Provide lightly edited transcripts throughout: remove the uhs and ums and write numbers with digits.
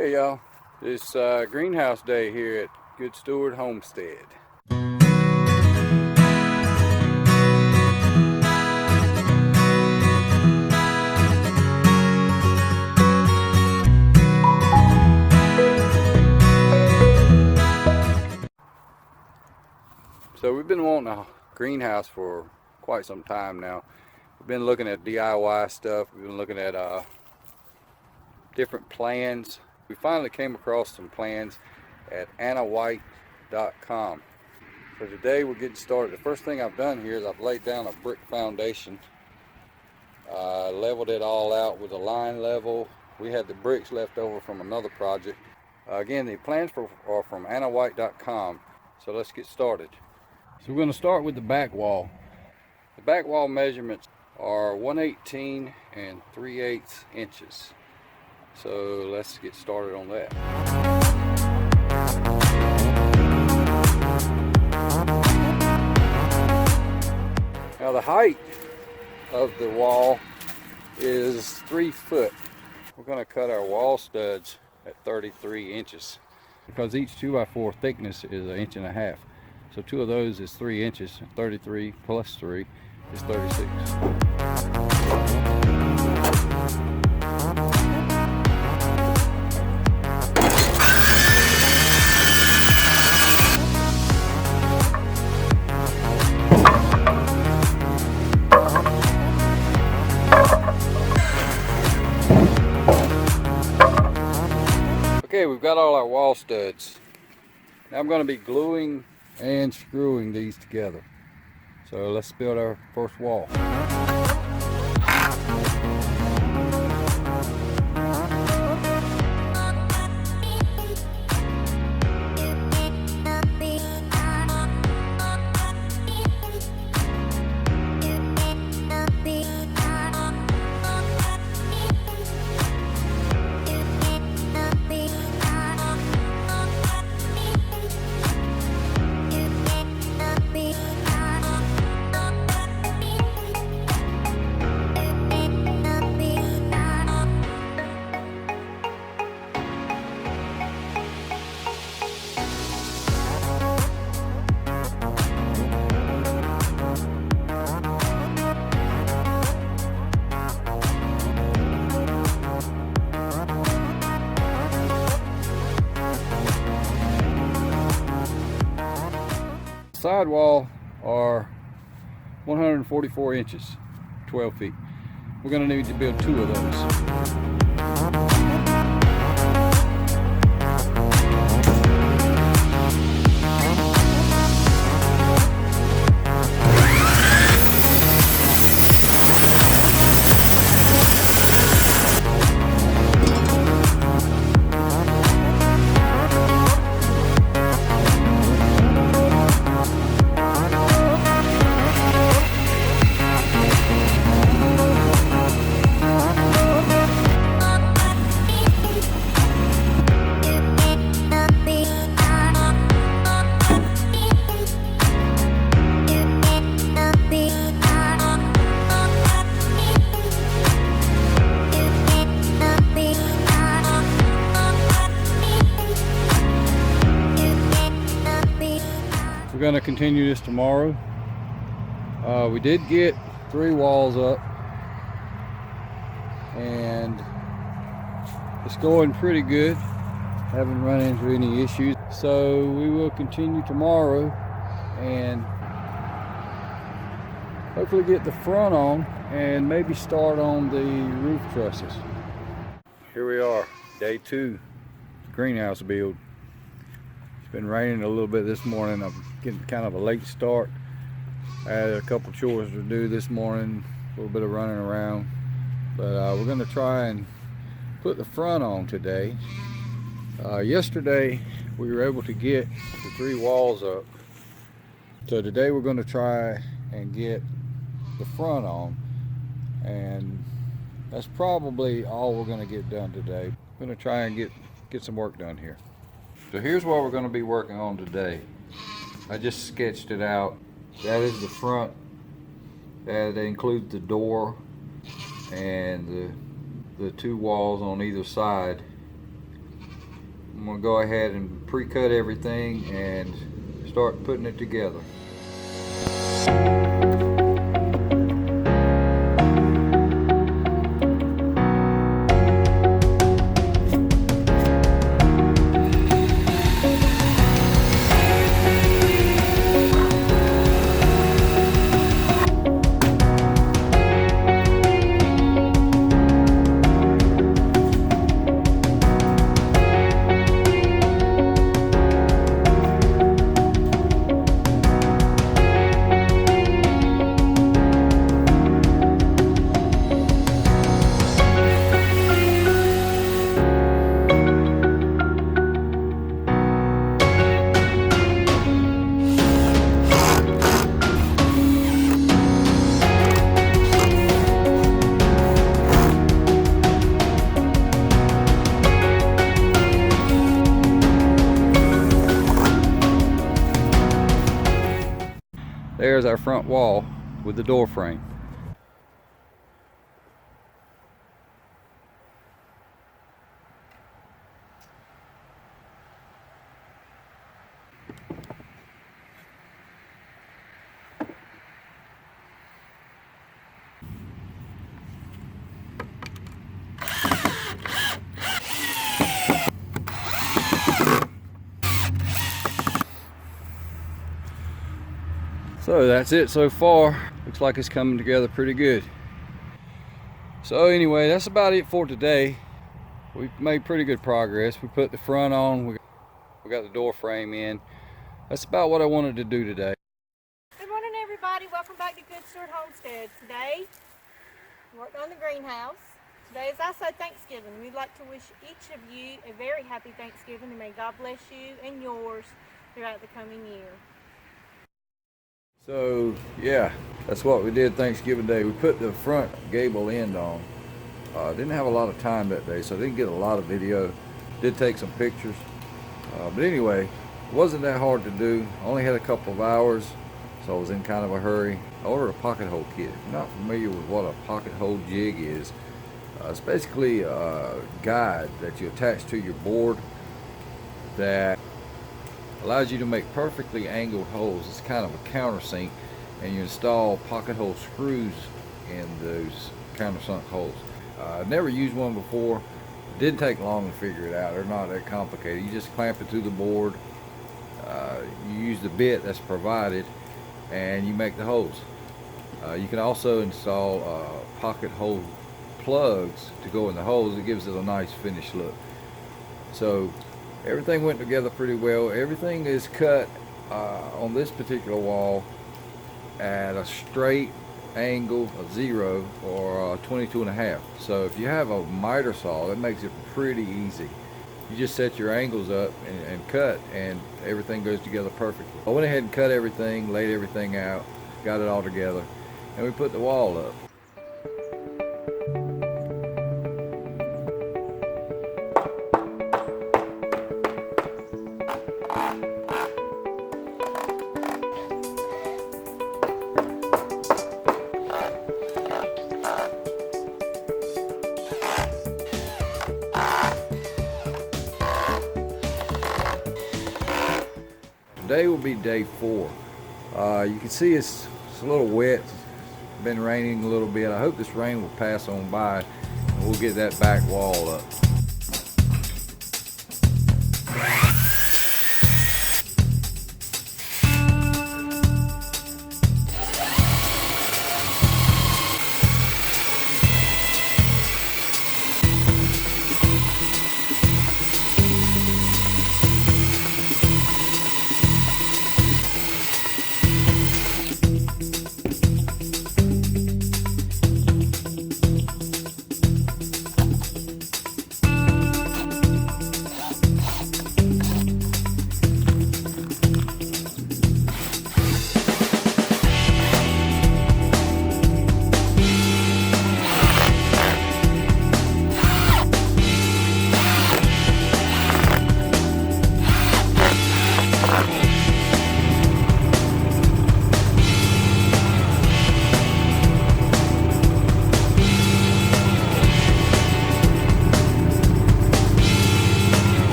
Hey y'all, it's greenhouse day here at Good Steward Homestead. So we've been wanting a greenhouse for quite some time now. We've been looking at DIY stuff, we've been looking at different plans. We finally came across some plans at annawhite.com. So today we're getting started. The first thing I've done here is I've laid down a brick foundation, leveled it all out with a line level. We had the bricks left over from another project. Again, the plans are from annawhite.com. So let's get started. So we're going to start with the back wall. The back wall measurements are 1/18 and 3/8 inches. So let's get started on that. Now the height of the wall is 3 foot. We're going to cut our wall studs at 33 inches because each 2x4 thickness is 1.5 inches. So two of those is 3 inches. 33 plus 3 is 36. Okay, we've got all our wall studs. Now I'm going to be gluing and screwing these together. So let's build our first wall. Sidewall are 144 inches, 12 feet. We're going to need to build 2 of those. We're going to continue this tomorrow. We did get 3 walls up and it's going pretty good. Haven't run into any issues. So we will continue tomorrow and hopefully get the front on and maybe start on the roof trusses. Here we are, day 2 greenhouse build. It's been raining a little bit this morning. I'm getting kind of a late start. I had a couple chores to do this morning, a little bit of running around, but we're going to try and put the front on today. Yesterday we were able to get the 3 walls up, so today we're going to try and get the front on, and that's probably all we're going to get done today. We're going to try and get some work done here. So here's what we're going to be working on today. I just sketched it out. That is the front. That includes the door and the 2 walls on either side. I'm gonna go ahead and pre-cut everything and start putting it together. There's our front wall with the door frame. So that's it so far. Looks like it's coming together pretty good. So anyway, that's about it for today. We've made pretty good progress. We put the front on, we got the door frame in. That's about what I wanted to do today. Good morning, everybody. Welcome back to Good Stewart Homestead. Today, we worked on the greenhouse. Today is also Thanksgiving. We'd like to wish each of you a very happy Thanksgiving, and may God bless you and yours throughout the coming year. So yeah, that's what we did Thanksgiving Day. We put the front gable end on. Didn't have a lot of time that day, so I didn't get a lot of video. Did take some pictures. But anyway, it wasn't that hard to do. Only had a couple of hours, so I was in kind of a hurry. I ordered a pocket hole kit. If you're not familiar with what a pocket hole jig is, it's basically a guide that you attach to your board that allows you to make perfectly angled holes. It's kind of a countersink, and you install pocket hole screws in those countersunk holes. I've never used one before. It didn't take long to figure it out. They're not that complicated. You just clamp it to the board. You use the bit that's provided, and you make the holes. You can also install pocket hole plugs to go in the holes. It gives it a nice finished look. So everything went together pretty well. Everything is cut on this particular wall at a straight angle of 0 or 22.5. So if you have a miter saw, that makes it pretty easy. You just set your angles up and cut, and everything goes together perfectly. I went ahead and cut everything, laid everything out, got it all together, and we put the wall up. Today will be day 4. You can see it's a little wet. It's been raining a little bit. I hope this rain will pass on by and we'll get that back wall up.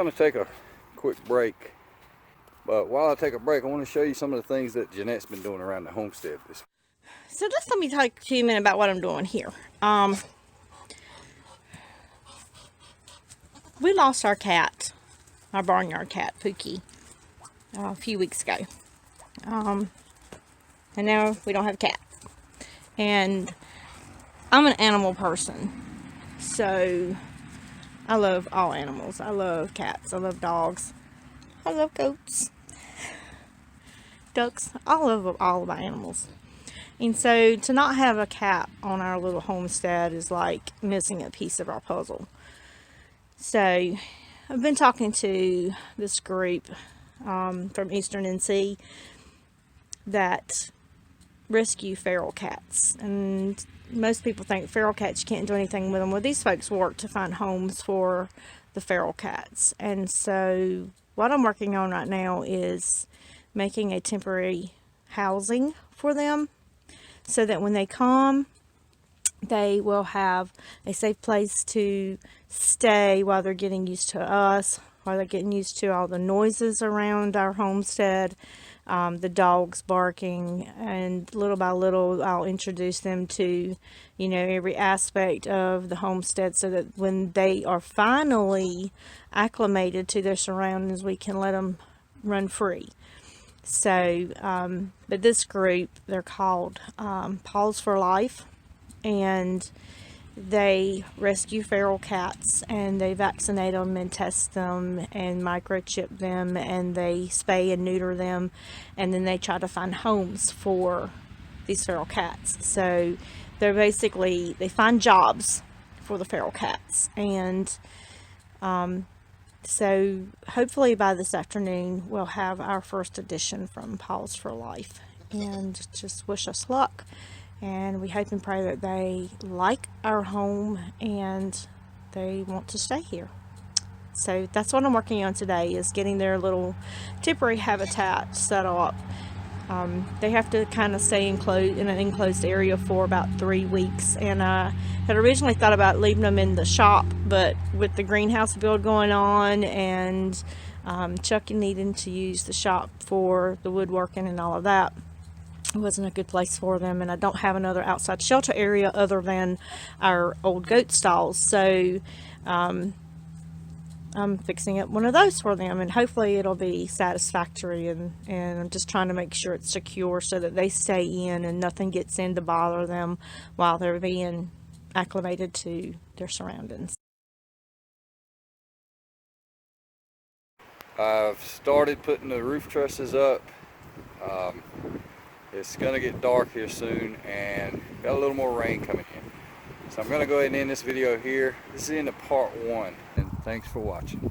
going to take a quick break. But while I take a break, I want to show you some of the things that Jeanette's been doing around the homestead. So just let me talk to you a minute about what I'm doing here. We lost our cat, our barnyard cat, Pookie, a few weeks ago. And now we don't have a cat. And I'm an animal person. So I love all animals. I love cats. I love dogs. I love goats. Ducks. I love all of my animals. And so to not have a cat on our little homestead is like missing a piece of our puzzle. So I've been talking to this group from Eastern NC that rescue feral cats. And most people think feral cats, you can't do anything with them. Well, these folks work to find homes for the feral cats. And so what I'm working on right now is making a temporary housing for them, so that when they come, they will have a safe place to stay while they're getting used to us, while they're getting used to all the noises around our homestead, the dogs barking, and little by little I'll introduce them to, you know, every aspect of the homestead, so that when they are finally acclimated to their surroundings, we can let them run free. So, but this group, they're called Paws for Life, and they rescue feral cats, and they vaccinate them and test them and microchip them, and they spay and neuter them, and then they try to find homes for these feral cats. So they're basically, they find jobs for the feral cats. And so hopefully by this afternoon we'll have our first edition from Paws for Life, and just wish us luck. And we hope and pray that they like our home and they want to stay here. So that's what I'm working on today, is getting their little temporary habitat set up. They have to kind of stay enclosed in an enclosed area for about 3 weeks, and I had originally thought about leaving them in the shop, but with the greenhouse build going on and Chucky needing to use the shop for the woodworking and all of that, it wasn't a good place for them, and I don't have another outside shelter area other than our old goat stalls. So I'm fixing up one of those for them, and hopefully it'll be satisfactory, and I'm just trying to make sure it's secure so that they stay in and nothing gets in to bother them while they're being acclimated to their surroundings. I've started putting the roof trusses up. It's going to get dark here soon, and got a little more rain coming in. So I'm going to go ahead and end this video here. This is the end of part 1, and thanks for watching.